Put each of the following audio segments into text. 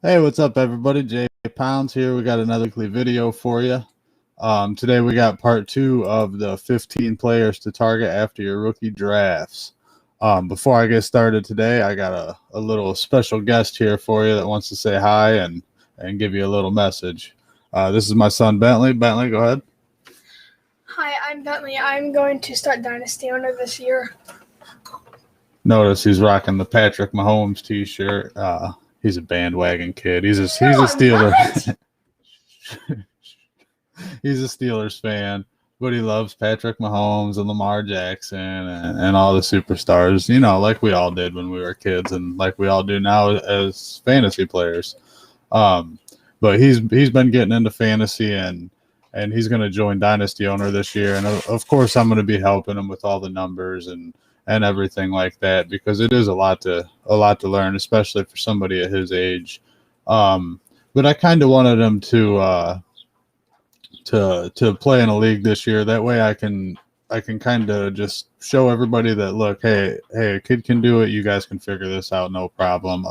Hey, what's up, everybody? Jay Pounds here. We got another weekly video for you. Today we got part 2 of the 15 players to target after your rookie drafts. Before I get started today, I got a little special guest here for you that wants to say hi and give you a little message. This is my son, Bentley. Bentley, go ahead. Hi, I'm Bentley. I'm going to start Dynasty Owner this year. Notice he's rocking the Patrick Mahomes t-shirt. He's a bandwagon kid. He's a Steeler. He's a Steelers fan, but he loves Patrick Mahomes and Lamar Jackson and all the superstars, you know, like we all did when we were kids and like we all do now as fantasy players. But he's been getting into fantasy and he's going to join Dynasty Owner this year. And of course, I'm going to be helping him with all the numbers and everything like that, because it is a lot to learn, especially for somebody at his age. But I kind of wanted him to play in a league this year. That way I can kind of just show everybody that, look, hey, a kid can do it. You guys can figure this out, no problem.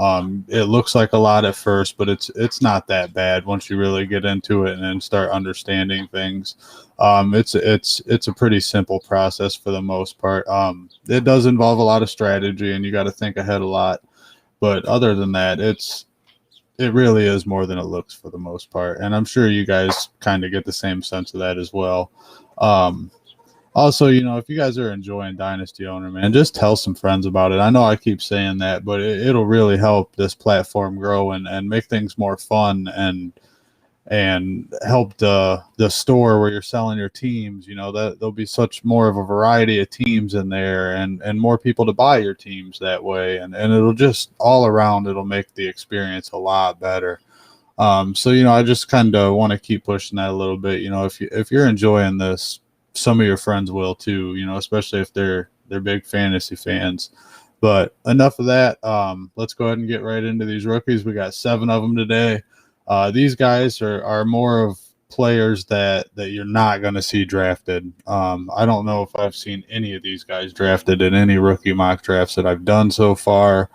It looks like a lot at first, but it's not that bad once you really get into it and then start understanding things. It's a pretty simple process for the most part. It does involve a lot of strategy and you got to think ahead a lot, but other than that, it really is more than it looks for the most part. And I'm sure you guys kind of get the same sense of that as well. Also, you know, if you guys are enjoying Dynasty Owner, man, just tell some friends about it. I know I keep saying that, but it'll really help this platform grow and make things more fun and help the store where you're selling your teams. You know, that there'll be such more of a variety of teams in there and more people to buy your teams that way. And it'll just all around, it'll make the experience a lot better. So, you know, I just kind of want to keep pushing that a little bit. You know, if you're enjoying this, some of your friends will too, you know, especially if they're big fantasy fans. But enough of that. Let's go ahead and get right into these rookies. We got 7 of them today. These guys are more of players that you're not going to see drafted. I don't know if I've seen any of these guys drafted in any rookie mock drafts that I've done so far.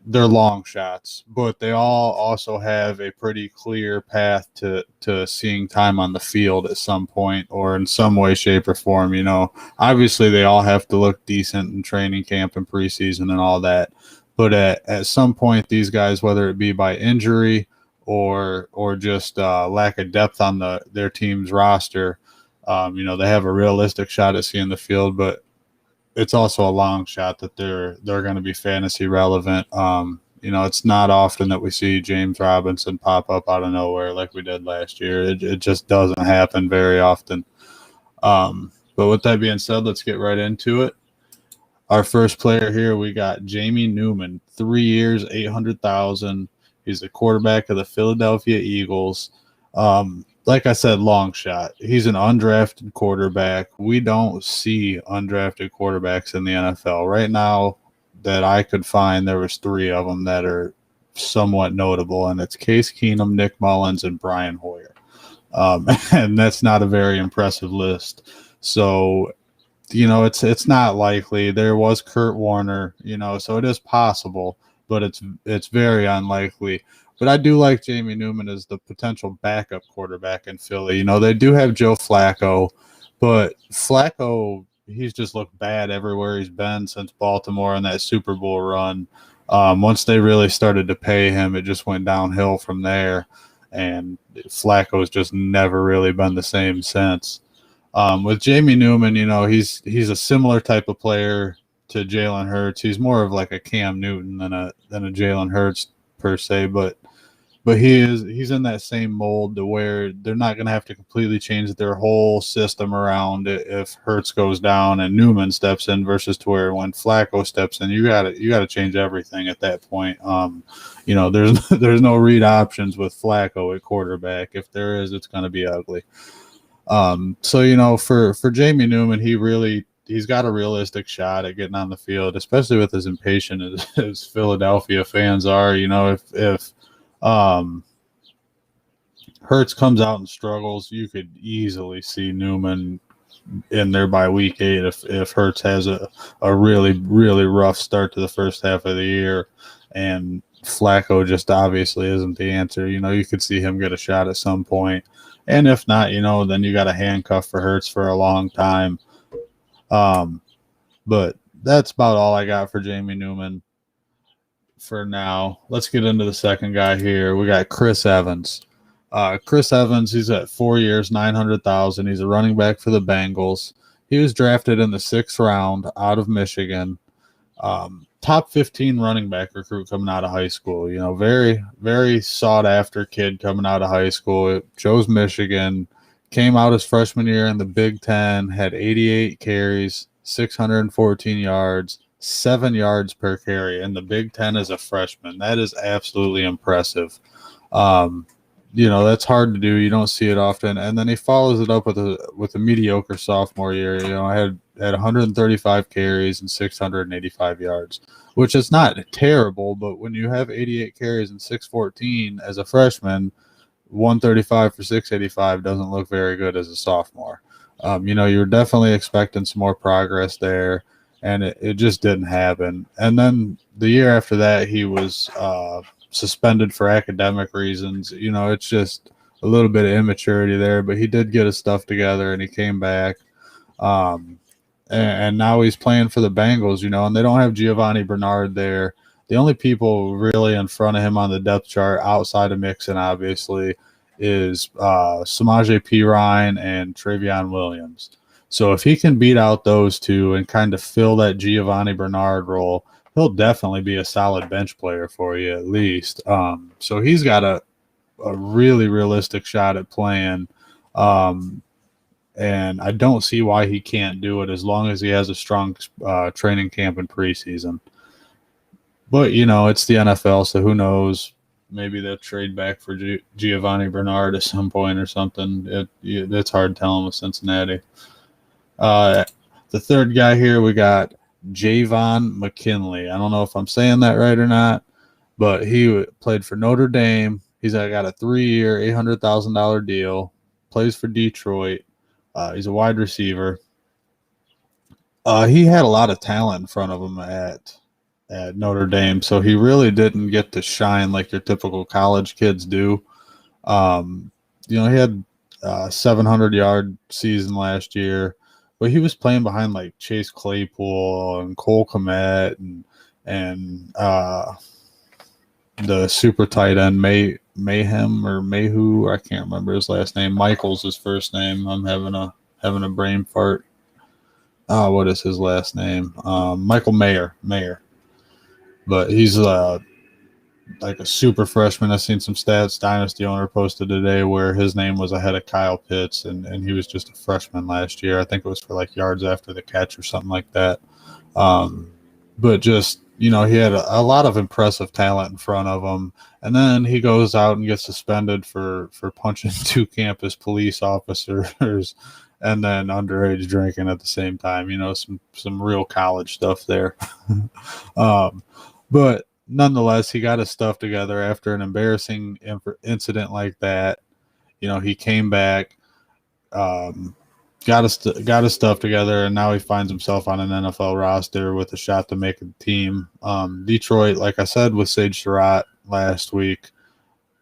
They're long shots, but they all also have a pretty clear path to seeing time on the field at some point or in some way, shape, or form. You know, obviously they all have to look decent in training camp and preseason and all that. But at some point, these guys, whether it be by injury or just lack of depth on their team's roster, you know, they have a realistic shot at seeing the field, but it's also a long shot that they're going to be fantasy relevant. You know, it's not often that we see James Robinson pop up out of nowhere like we did last year. It just doesn't happen very often. But with that being said, let's get right into it. Our first player here, we got Jamie Newman, 3 years, $800,000. He's the quarterback of the Philadelphia Eagles. Like I said, long shot. He's an undrafted quarterback. We don't see undrafted quarterbacks in the NFL. Right now that I could find, there was 3 of them that are somewhat notable, and it's Case Keenum, Nick Mullins, and Brian Hoyer. And that's not a very impressive list. So, you know, it's not likely. There was Kurt Warner, you know, so it is possible, but it's very unlikely. But I do like Jamie Newman as the potential backup quarterback in Philly. You know, they do have Joe Flacco, but Flacco, he's just looked bad everywhere he's been since Baltimore and that Super Bowl run. Once they really started to pay him, it just went downhill from there. And Flacco's just never really been the same since. With Jamie Newman, you know, he's a similar type of player to Jalen Hurts. He's more of like a Cam Newton than a Jalen Hurts per se, but he's in that same mold to where they're not going to have to completely change their whole system around if Hurts goes down and Newman steps in, versus to where when Flacco steps in, you got to change everything at that point. You know, there's no read options with Flacco at quarterback. If there is, it's going to be ugly. So, you know, for Jamie Newman, he's got a realistic shot at getting on the field, especially with as impatient as Philadelphia fans are. You know, if Hurts comes out and struggles, you could easily see Newman in there by week 8 if Hurts has a really, really rough start to the first half of the year. And Flacco just obviously isn't the answer. You could see him get a shot at some point. And if not, then you got a handcuff for Hurts for a long time. But that's about all I got for Jamie Newman for now. Let's get into the second guy here. We got Chris Evans. Chris Evans, he's at 4 years, $900,000. He's a running back for the Bengals. He was drafted in the 6th round out of Michigan. Top 15 running back recruit coming out of high school. Very, very sought after kid coming out of high school. Chose Michigan, came out his freshman year in the Big Ten, had 88 carries, 614 yards, 7 yards per carry in the Big Ten as a freshman. That is absolutely impressive. That's hard to do. You don't see it often. And then he follows it up with a mediocre sophomore year. I had 135 carries and 685 yards, which is not terrible. But when you have 88 carries and 614 as a freshman, 135 for 685 doesn't look very good as a sophomore. You're definitely expecting some more progress there, and it just didn't happen. And then the year after that, he was suspended for academic reasons. It's just a little bit of immaturity there, but he did get his stuff together and he came back. And now he's playing for the Bengals, and they don't have Giovanni Bernard there. The only people really in front of him on the depth chart outside of Mixon, obviously, is Samaje Perine and Travion Williams. So if he can beat out those two and kind of fill that Giovanni Bernard role, he'll definitely be a solid bench player for you at least. So he's got a really realistic shot at playing. And I don't see why he can't do it as long as he has a strong training camp in preseason. But, it's the NFL, so who knows? Maybe they'll trade back for Giovanni Bernard at some point or something. It's hard telling with Cincinnati. The third guy here, we got Jayvon McCoy. I don't know if I'm saying that right or not, but he played for Notre Dame. He's got a 3-year, $800,000 deal. Plays for Detroit. He's a wide receiver. He had a lot of talent in front of him at Notre Dame, so he really didn't get to shine like your typical college kids do. He had a 700-yard season last year, but he was playing behind like Chase Claypool and Cole Kmet and the super tight end Mayhem or Mayhew. I can't remember his last name. Michael's his first name. I'm having a brain fart. What is his last name? Michael Mayer. But he's like a super freshman. I've seen some stats Dynasty Owner posted today where his name was ahead of Kyle Pitts, and he was just a freshman last year. I think it was for like yards after the catch or something like that. But just, he had a lot of impressive talent in front of him. And then he goes out and gets suspended for punching 2 campus police officers and then underage drinking at the same time. Some real college stuff there. But nonetheless, he got his stuff together after an embarrassing incident like that. He came back, got his stuff together, and now he finds himself on an NFL roster with a shot to make a team. Detroit, like I said with Sage Surratt last week,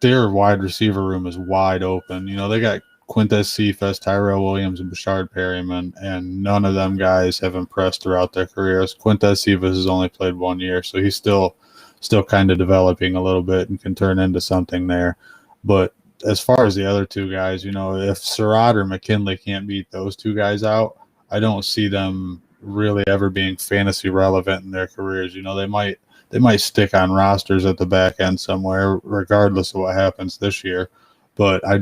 their wide receiver room is wide open. They got Quintez Cephas, Tyrell Williams, and Bashard Perryman, and none of them guys have impressed throughout their careers. Quintez Cephas has only played 1 year, so he's still kind of developing a little bit and can turn into something there. But as far as the other 2 guys, if Surratt or McKinley can't beat those 2 guys out, I don't see them really ever being fantasy relevant in their careers. They might stick on rosters at the back end somewhere, regardless of what happens this year. But I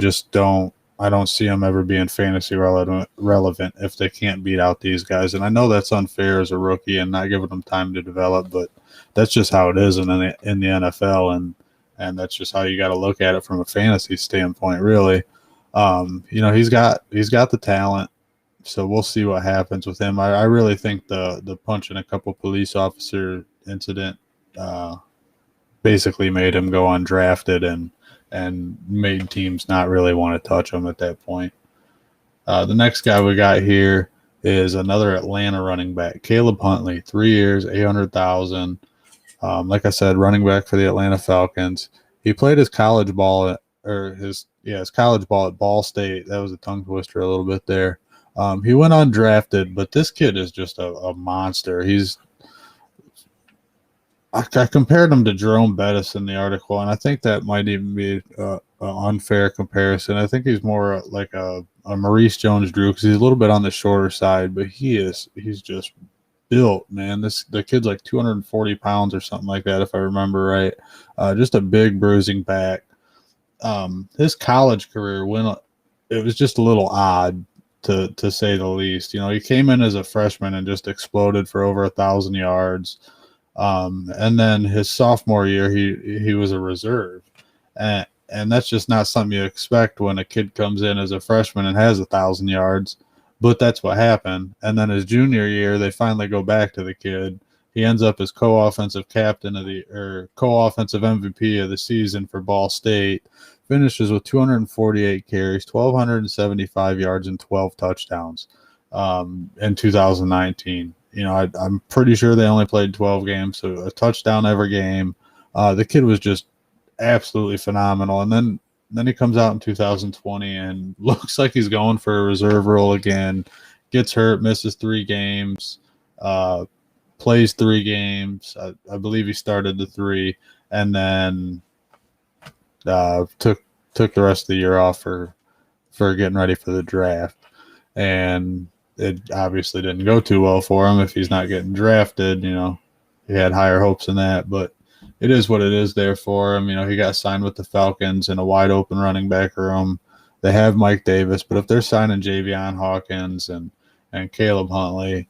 don't see them ever being fantasy relevant if they can't beat out these guys. And I know that's unfair as a rookie and not giving them time to develop, but that's just how it is in the NFL, and that's just how you got to look at it from a fantasy standpoint, really. He's got the talent, so we'll see what happens with him. I really think the punching a couple police officer incident basically made him go undrafted and made teams not really want to touch him at that point. The next guy we got here is another Atlanta running back, Caleb Huntley, 3 years, $800,000. Like I said, running back for the Atlanta Falcons. He played his college ball his college ball at Ball State. That was a tongue twister a little bit there. He went undrafted, but this kid is just a monster. I compared him to Jerome Bettis in the article, and I think that might even be an unfair comparison. I think he's more like a Maurice Jones-Drew because he's a little bit on the shorter side, but he's just built, man. The kid's like 240 pounds or something like that, if I remember right. Just a big bruising back. His college career it was just a little odd to say the least. He came in as a freshman and just exploded for over 1,000 yards. And then his sophomore year, he was a reserve, and that's just not something you expect when a kid comes in as a freshman and has 1,000 yards. But that's what happened. And then his junior year, they finally go back to the kid. He ends up as co-offensive co-offensive MVP of the season for Ball State. Finishes with 248 carries, 1,275 yards, and 12 touchdowns in 2019. I'm pretty sure they only played 12 games, so a touchdown every game. The kid was just absolutely phenomenal. And then he comes out in 2020 and looks like he's going for a reserve role again. Gets hurt, misses 3 games, plays 3 games. I believe he started the 3, and then took the rest of the year off for getting ready for the draft. And it obviously didn't go too well for him if he's not getting drafted. He had higher hopes than that, but it is what it is there for him. He got signed with the Falcons in a wide open running back room. They have Mike Davis, but if they're signing Jayvon Hawkins and Caleb Huntley,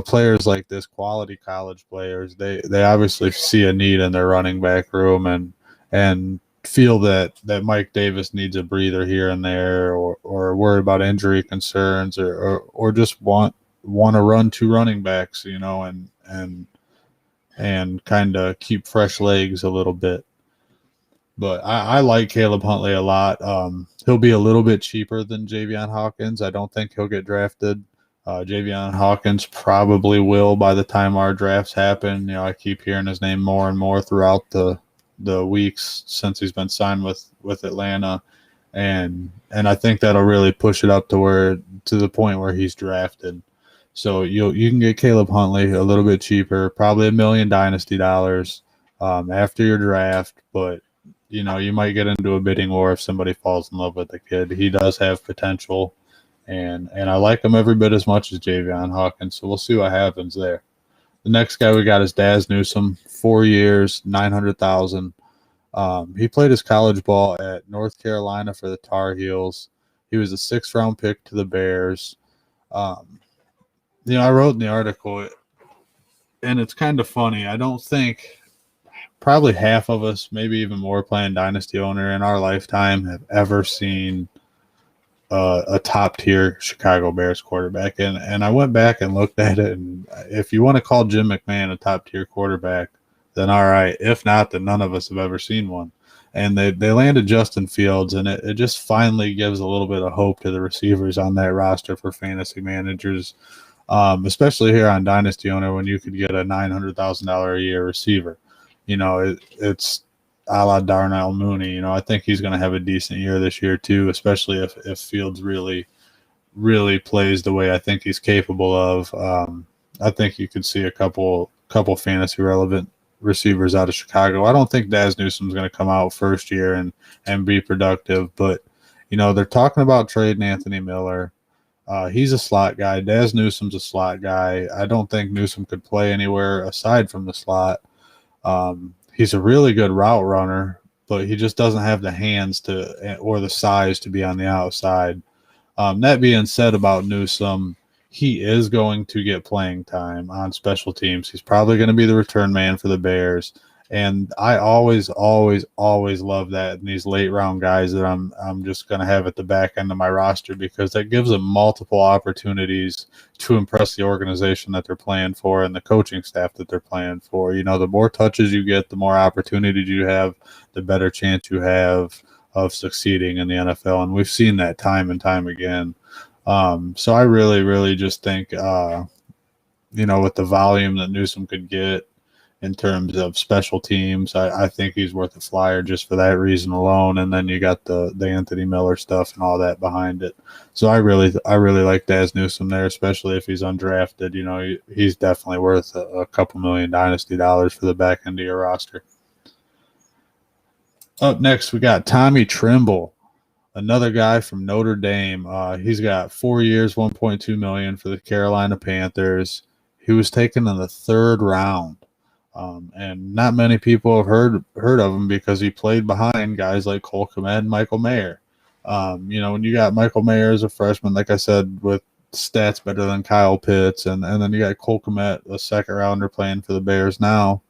players like this, quality college players, they obviously see a need in their running back room and feel that Mike Davis needs a breather here and there, or worry about injury concerns, or just want to run 2 running backs, and kind of keep fresh legs a little bit. But I like Caleb Huntley a lot. He'll be a little bit cheaper than Jayvon Hawkins. I don't think he'll get drafted. Jayvon Hawkins probably will by the time our drafts happen. I keep hearing his name more and more throughout the weeks since he's been signed with Atlanta, and I think that'll really push it up to the point where he's drafted. So you can get Caleb Huntley a little bit cheaper, probably $1 million Dynasty dollars after your draft, but you might get into a bidding war if somebody falls in love with the kid. He does have potential, and I like him every bit as much as Jayvon Hawkins, so we'll see what happens there. The next guy we got is Darius Newsom, 4 years, $900,000. He played his college ball at North Carolina for the Tar Heels. He was a 6th-round pick to the Bears. I wrote in the article, and it's kind of funny. I don't think probably half of us, maybe even more, playing Dynasty Owner in our lifetime have ever seen a top-tier Chicago Bears quarterback. And I went back and looked at it, and if you want to call Jim McMahon a top-tier quarterback, then all right. If not, then none of us have ever seen one. And they landed Justin Fields, and it just finally gives a little bit of hope to the receivers on that roster for fantasy managers, especially here on Dynasty Owner when you could get a $900,000 a year receiver. It's a la Darnell Mooney. I think he's going to have a decent year this year too, especially if Fields really, really plays the way I think he's capable of. I think you could see a couple fantasy relevant receivers out of Chicago. I don't think Darius Newsom's going to come out first year and be productive, but they're talking about trading Anthony Miller. He's a slot guy. Darius Newsom's a slot guy. I don't think Newsom could play anywhere aside from the slot. He's a really good route runner, but he just doesn't have the hands or the size to be on the outside. That being said about Newsom, he is going to get playing time on special teams. He's probably going to be the return man for the Bears. And I always love that in these late round guys that I'm just going to have at the back end of my roster, because that gives them multiple opportunities to impress the organization that they're playing for and the coaching staff that they're playing for. The more touches you get, the more opportunities you have, the better chance you have of succeeding in the NFL. And we've seen that time and time again. So I really, really just think, with the volume that Newsom could get, in terms of special teams. I think he's worth a flyer just for that reason alone. And then you got the Anthony Miller stuff and all that behind it. So I really like Daz Newsom there, especially if he's undrafted. You know, he's definitely worth a couple million dynasty dollars for the back end of your roster. Up next, we got Tommy Tremble, another guy from Notre Dame. He's got 4 years, $1.2 million for the Carolina Panthers. He was taken in the 3rd round. And not many people have heard of him because he played behind guys like Cole Kmet and Michael Mayer. You know, when you got Michael Mayer as a freshman, like I said, with stats better than Kyle Pitts, and then you got Cole Kmet, a 2nd rounder playing for the Bears now,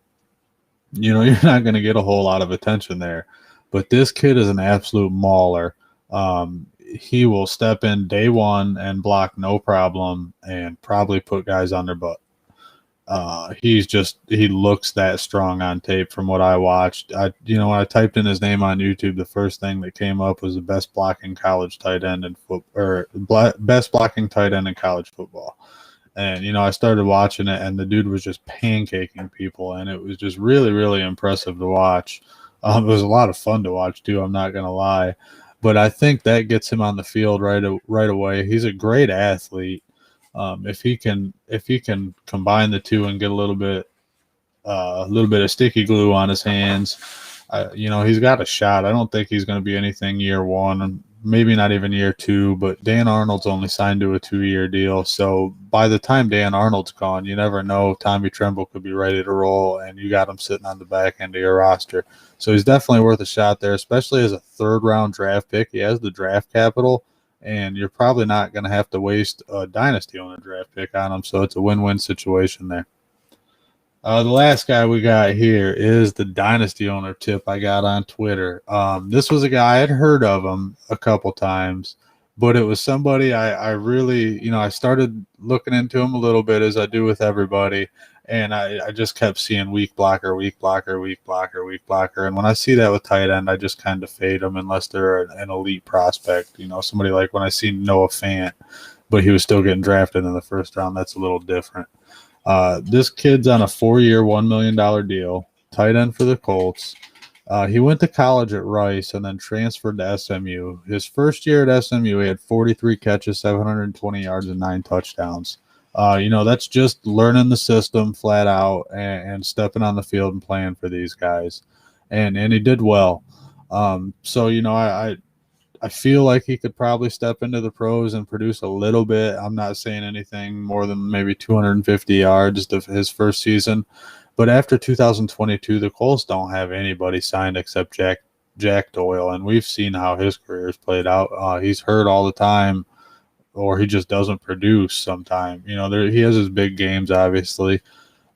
you know, you're not going to get a whole lot of attention there. But this kid is an absolute mauler. He will step in day one and block no problem and probably put guys on their butt. He looks that strong on tape from what I watched. When I typed in his name on YouTube, the first thing that came up was the best blocking college tight end in best blocking tight end in college football. And, you know, I started watching it, and the dude was just pancaking people, and it was just really, really impressive to watch. It was a lot of fun to watch, too, I'm not going to lie. But I think that gets him on the field right away. He's a great athlete. If he can combine the two and get a little bit of sticky glue on his hands, you know, he's got a shot. I don't think he's going to be anything year one, maybe not even year 2, but Dan Arnold's only signed to a 2-year deal. So by the time Dan Arnold's gone, you never know. Tommy Tremble could be ready to roll, and you got him sitting on the back end of your roster. So he's definitely worth a shot there, especially as a 3rd-round draft pick. He has the draft capital, and you're probably not going to have to waste a dynasty owner draft pick on him. So it's a win-win situation there. The last guy we got here is the Dynasty Owner tip I got on Twitter. This was a guy, I'd heard of him a couple times, but it was somebody I really, you know, I started looking into him a little bit, as I do with everybody, and I just kept seeing weak blocker. And when I see that with tight end, I just kind of fade them unless they're an elite prospect. You know, somebody like when I see Noah Fant, but he was still getting drafted in the 1st round, that's a little different. This kid's on a 4-year, $1 million deal, tight end for the Colts. He went to college at Rice and then transferred to SMU. His first year at SMU, he had 43 catches, 720 yards, and 9 touchdowns. You know, that's just learning the system flat out and stepping on the field and playing for these guys. And he did well. So, you know, I feel like he could probably step into the pros and produce a little bit. I'm not saying anything more than maybe 250 yards his first season. But after 2022, the Colts don't have anybody signed except Jack Doyle, and we've seen how his career has played out. He's hurt all the time, or he just doesn't produce sometime. You know, he has his big games, obviously.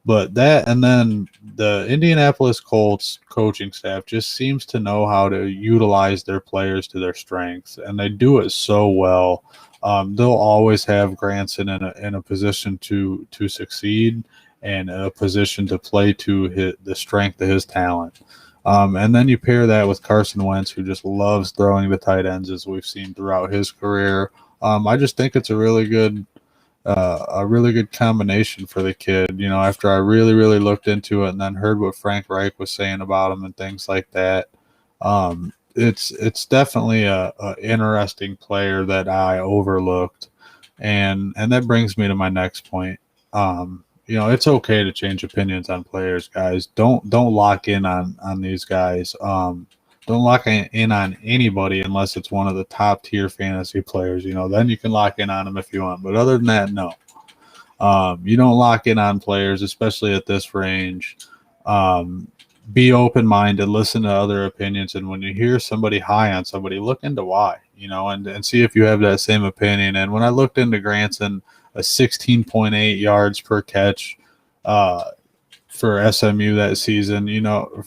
But that, and then the Indianapolis Colts coaching staff just seems to know how to utilize their players to their strengths, and they do it so well. They'll always have Granson in a position to succeed and a position to play to the strength of his talent. And then you pair that with Carson Wentz, who just loves throwing the tight ends, as we've seen throughout his career. I just think it's a really good combination for the kid. You know, after I really, really looked into it and then heard what Frank Reich was saying about him and things like that, it's definitely a interesting player that I overlooked, and that brings me to my next point. You know, it's okay to change opinions on players, guys. Don't lock in on these guys. Don't lock in on anybody unless it's one of the top tier fantasy players. You know, then you can lock in on them if you want. But other than that, no. You don't lock in on players, especially at this range. Be open-minded, listen to other opinions, and when you hear somebody high on somebody, look into why, you know, and see if you have that same opinion. And when I looked into Granson, a 16.8 yards per catch for SMU that season, you know,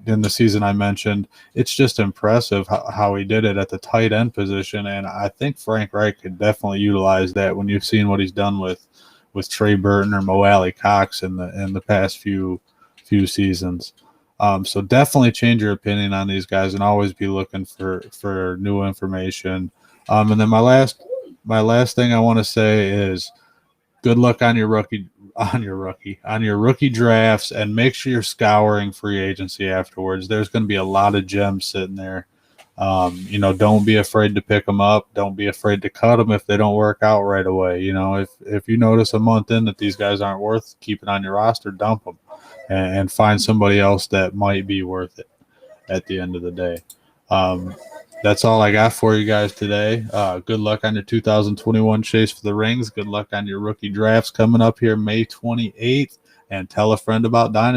in the season I mentioned, it's just impressive how he did it at the tight end position. And I think Frank Reich could definitely utilize that when you've seen what he's done with Trey Burton or Mo Alley Cox in the past few seasons. So definitely change your opinion on these guys and always be looking for new information. And then my last thing I want to say is good luck on your your rookie drafts, and make sure you're scouring free agency afterwards. There's going to be a lot of gems sitting there. Don't be afraid to pick them up. Don't be afraid to cut them if they don't work out right away. If you notice a month in that these guys aren't worth keeping on your roster, dump them and find somebody else that might be worth it at the end of the day. That's all I got for you guys today. Good luck on your 2021 Chase for the Rings. Good luck on your rookie drafts coming up here May 28th. And tell a friend about Dynasty.